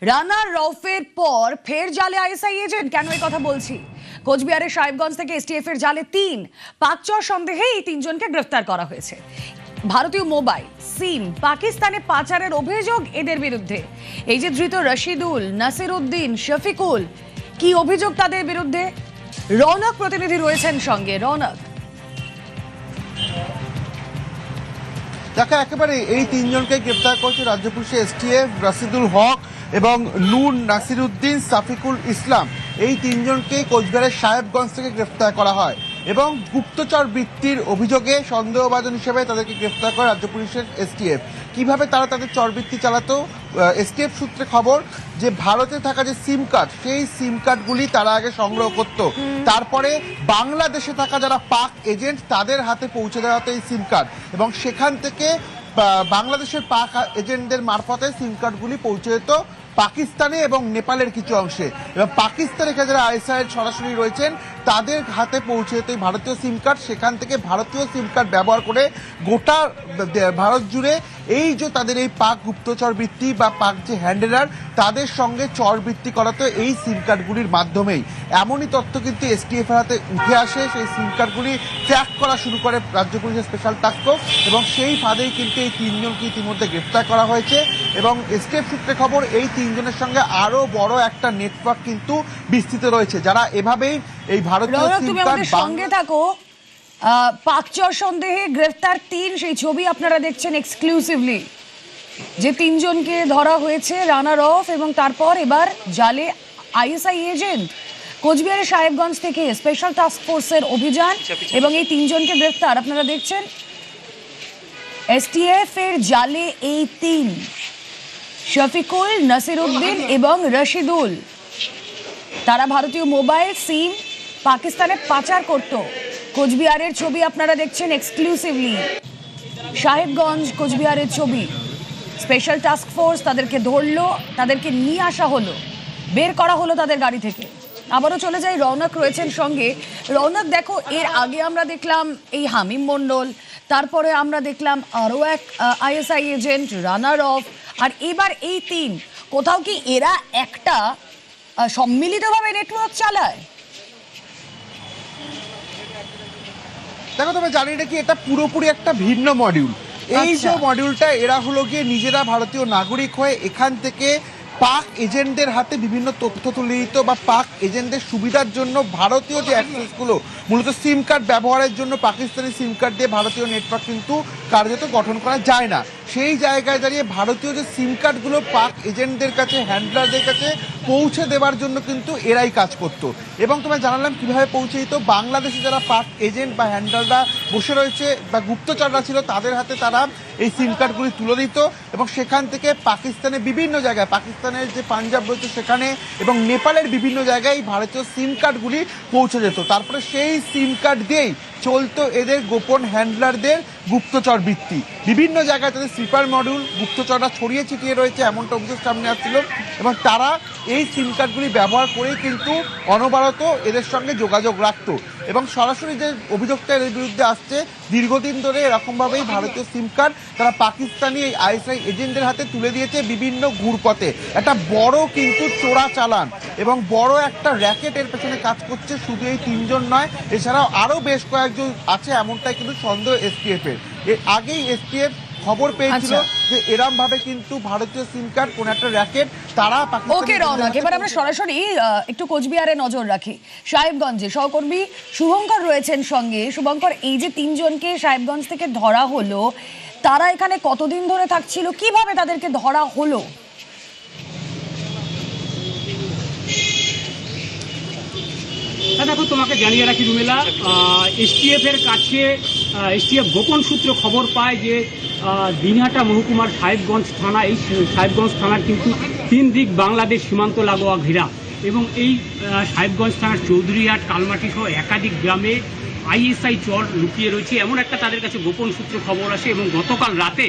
রানা রউফের পর ফের জালে আইএসআই এজেন্ট। কেন এই কথা বলছি? কোচবিহারের সাহেবগঞ্জ থেকে এসটিএফ এর জালে পাকচর সন্দেহে এই তিনজনকে গ্রেফতার করা হয়েছে। ভারতীয় মোবাইল সিম পাকিস্তানে পাচারের অভিযোগ এদের বিরুদ্ধে। এই যে ধৃত রশিদুল, নাসিরউদ্দিন, শফিকুল, কি অভিযোগ তাদের বিরুদ্ধে? রৌনক প্রতিনিধি রয়েছেন সঙ্গে। রৌনক, দেখা একেবারে এই তিনজনকে গ্রেপ্তার করছে রাজ্য পুলিশের এসটিএফ। রশিদুল হক এবং নূর, নাসিরউদ্দিন, সাফিকুল ইসলাম, এই তিনজনকে কোচবিহারের সাহেবগঞ্জ থেকে গ্রেফতার করা হয় এবং গুপ্তচর বৃত্তির অভিযোগে সন্দেহভাজন হিসেবে তাদেরকে গ্রেফতার করে রাজ্য পুলিশের এসটিএফ। কিভাবে তারা তাদের চরবৃত্তি চালাতো? এসটিএফ সূত্রে খবর যে ভারতে থাকা যে সিম কার্ড, সেই সিম কার্ডগুলি তারা আগে সংগ্রহ করত, তারপরে বাংলাদেশে থাকা যারা পাক এজেন্ট তাদের হাতে পৌঁছে দেওয়া হতো এই সিম কার্ড, এবং সেখান থেকে বাংলাদেশের পাক এজেন্টদের মারফতে সিম কার্ডগুলি পৌঁছে যেত পাকিস্তানে এবং নেপালের কিছু অংশে, এবং পাকিস্তানে যারা আইএসআই সরাসরি রয়েছেন তাদের হাতে পৌঁছে যেত এই ভারতীয় সিম কার্ড। সেখান থেকে ভারতীয় সিম কার্ড ব্যবহার করে গোটা ভারত জুড়ে এই যে তাদের এই পাক গুপ্তচর বৃত্তি বা পাক যে হ্যান্ডেলার, তাদের সঙ্গে চরবৃত্তি করাতো এই সিম কার্ডগুলির মাধ্যমেই। এমনই তথ্য কিন্তু এসটিএফ এর হাতে উঠে আসে। সেই সিম কার্ডগুলি ট্র্যাক করা শুরু করে রাজ্য পুলিশের স্পেশাল টাস্ক ফোর্স, এবং সেই ফাঁদেই কিন্তু এই তিনজনকে ইতিমধ্যে গ্রেফতার করা হয়েছে। এবং এসটিএফ সূত্রে খবর এই তিনজনের সঙ্গে আরো বড় একটা নেটওয়ার্ক কিন্তু বিস্তৃত রয়েছে, যারা এভাবেই এই ভারতীয় সিম কার্ড সঙ্গে থাকো। পাকচর সন্দেহে গ্রেফতার সেই ছবি আপনারা দেখছেন এক্সক্লুসিভলি। যে তিনজনকে ধরা হয়েছে, রানা রউফ এবং তারপর এবার জালে আইএসআই এজেন্ট। কোচবিহারের সাহেবগঞ্জ থেকে স্পেশাল টাস্ক ফোর্সের অভিযান এবং এই তিনজনকে গ্রেফতার আপনারা দেখছেন। এসটিএফ এর জালে এই তিন, শফিকুল, নাসিরউদ্দিন এবং রশিদুল, তারা ভারতীয় মোবাইল সিম পাকিস্তানে পাচার করত। কোচবিহারের ছবি আপনারা দেখছেন এক্সক্লুসিভলি। সাহেবগঞ্জ কোচবিহারের ছবি। স্পেশাল টাস্ক ফোর্স তাদেরকে ধরলো, তাদেরকে নিয়ে আসা হলো, বের করা হলো তাদের গাড়ি থেকে। আবারও চলে যাই, রৌনক রয়েছেন সঙ্গে। রৌনক, দেখো, এর আগে আমরা দেখলাম এই হামিম মন্ডল, তারপরে আমরা দেখলাম আরও এক আইএসআই এজেন্ট রানা রউফ, আর এবার এই তিন। কোথাও কি এরা একটা সম্মিলিতভাবে নেটওয়ার্ক চালায়? দেখো, তবে জানি নাকি এটা পুরোপুরি একটা ভিন্ন মডিউল। এই যে মডিউলটা, এরা হলো গিয়ে নিজেরা ভারতীয় নাগরিক হয়ে এখান থেকে পাক এজেন্টদের হাতে বিভিন্ন তথ্য তুলে দিত, বা পাক এজেন্টদের সুবিধার জন্য ভারতীয় যে অ্যাক্সেসগুলো, মূলত সিম কার্ড ব্যবহারের জন্য পাকিস্তানি সিম কার্ড দিয়ে ভারতীয় নেটওয়ার্ক কিন্তু কার্যত গঠন করা যায় না। সেই জায়গায় দাঁড়িয়ে ভারতীয় যে সিম কার্ডগুলো পাক এজেন্টদের কাছে, হ্যান্ডলারদের কাছে পৌঁছে দেওয়ার জন্য কিন্তু এরাই কাজ করত। এবং তোমায় জানালাম কিভাবে পৌঁছে দিত। বাংলাদেশে যারা পাক এজেন্ট বা হ্যান্ডলাররা বসে রয়েছে বা গুপ্তচররা ছিল, তাদের হাতে তারা এই সিম কার্ডগুলি তুলে দিত, এবং সেখান থেকে পাকিস্তানের বিভিন্ন জায়গায়, পাকিস্তানের যে পাঞ্জাব রয়েছে সেখানে এবং নেপালের বিভিন্ন জায়গায় ভারতীয় সিম কার্ডগুলি পৌঁছে যেত। তারপরে সেই সিম কার্ড দিয়েই চলতো এদের গোপন হ্যান্ডলারদের গুপ্তচর বৃত্তি। বিভিন্ন জায়গায় তাদের স্লিপার মডিউল, গুপ্তচররা ছড়িয়ে ছিটিয়ে রয়েছে এমনটা অভিযোগ সামনে আসছিল, এবং তারা এই সিম কার্ডগুলি ব্যবহার করেই কিন্তু অনবরত এদের সঙ্গে যোগাযোগ রাখতো। এবং সরাসরি যে অভিযোগটা এদের বিরুদ্ধে আসছে, দীর্ঘদিন ধরে এরকমভাবেই ভারতীয় সিম কার্ড তারা পাকিস্তানি এই আইএসআই এজেন্টদের হাতে তুলে দিয়েছে বিভিন্ন ঘুরপথে। একটা বড় কিন্তু চোরা চালান এবং বড় একটা র্যাকেটের পেছনে কাজ করছে শুধু এই তিনজন নয়, এছাড়াও আরও বেশ কয়েকজন আছে, এমনটাই কিন্তু সন্দেহ এসটিএফ এর। এর আগেই এসটিএফ খবর পেয়েছিল যে এরম ভাবে কিন্তু ভারতীয় সিম কার্ড কোন একটা র্যাকেট তারা পাকিস্তান। ওকে রৌনক, এবার আমরা সরাসরি একটু কোচবিহারে নজর রাখি। সাহেবগঞ্জে সহকর্মী শুভঙ্কর রয়েছেন সঙ্গে। শুভঙ্কর, এই যে তিনজনকে সাহেবগঞ্জ থেকে ধরা হলো, তারা এখানে কতদিন ধরে থাকছিল, কিভাবে তাদেরকে ধরা হলো? দেখো, তোমাকে জানিয়ে রাখি রুমেলা, এসটিএফ এর কাছে এসটিএফ গোপন সূত্রে খবর পায় যে দিনহাটা মহকুমার সাহেবগঞ্জ থানা, এই সাহেবগঞ্জ থানার কিন্তু তিন দিক বাংলাদেশ সীমান্ত লাগোয়া ঘেরা, এবং এই সাহেবগঞ্জ থানার চৌধুরীহাট, কালমাটি সহ একাধিক গ্রামে আইএসআই চর লুকিয়ে রয়েছে, এমন একটা তাদের কাছে গোপন সূত্রে খবর আসে। এবং গতকাল রাতে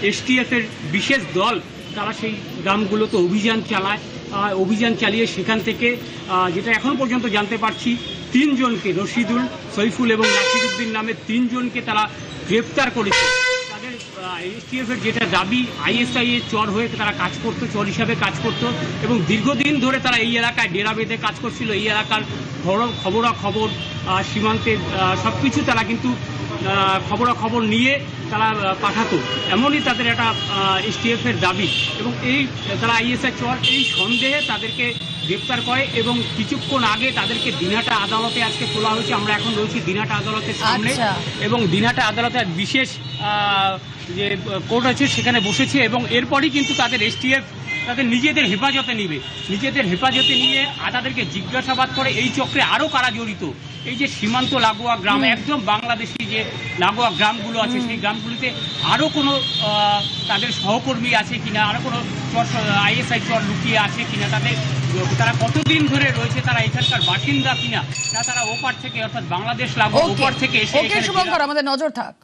এসটিএফ এর বিশেষ দল তারা সেই গ্রামগুলোতে অভিযান চালিয়ে সেখান থেকে যেটা এখন পর্যন্ত জানতে পারছি, তিনজনকে, রশিদুল, সৈফুল এবং নাসিরউদ্দিন নামে তিনজনকে তারা গ্রেপ্তার করেছে। তাদের এসটিএফ এর যেটা দাবি, আইএসআই এর চর হয়ে তারা কাজ করতো, চর হিসাবে কাজ করতো এবং দীর্ঘদিন ধরে তারা এই এলাকায় ডেরা বেঁধে কাজ করছিল। এই এলাকার খবরাখবর, সীমান্তের সব কিছু তারা কিন্তু খবরাখবর নিয়ে তারা পাঠাতো, এমনই তাদের একটা এসটিএফ এর দাবি। এবং এই তারা আইএসআই চর এই সন্দেহে তাদেরকে গ্রেপ্তার করে এবং কিছুক্ষণ আগে তাদেরকে দিনহাটা আদালতে আজকে তোলা হয়েছে। আমরা এখন রয়েছি দিনহাটা আদালতের সামনে আচ্ছা। এবং দিনহাটা আদালতের বিশেষ যে কোর্ট আছে সেখানে বসেছে এবং এরপরই কিন্তু তাদের এসটিএফ তাদের নিজেদের হেফাজতে নিবে, নিজেদের হেফাজতে নিয়ে তাদেরকে জিজ্ঞাসাবাদ করে এই চক্রে আরও কারা জড়িত। এই যে সীমান্ত লাগোয়া গ্রাম, একদম বাংলাদেশি যে লাগোয়া গ্রামগুলো আছে সেই গ্রামগুলিতে আরও কোনো তাদের সহকর্মী আছে কিনা, আরও কোনো আইএসআই চর লুকিয়ে আছে কিনা, তারা কতদিন ধরে রয়েছে, তারা এখানকার বাসিন্দা কিনা, না তারা ওপার থেকে অর্থাৎ বাংলাদেশ লাগোয়া ওপার থেকে এসে ওকে শুভঙ্কর, আমাদের নজর থাক।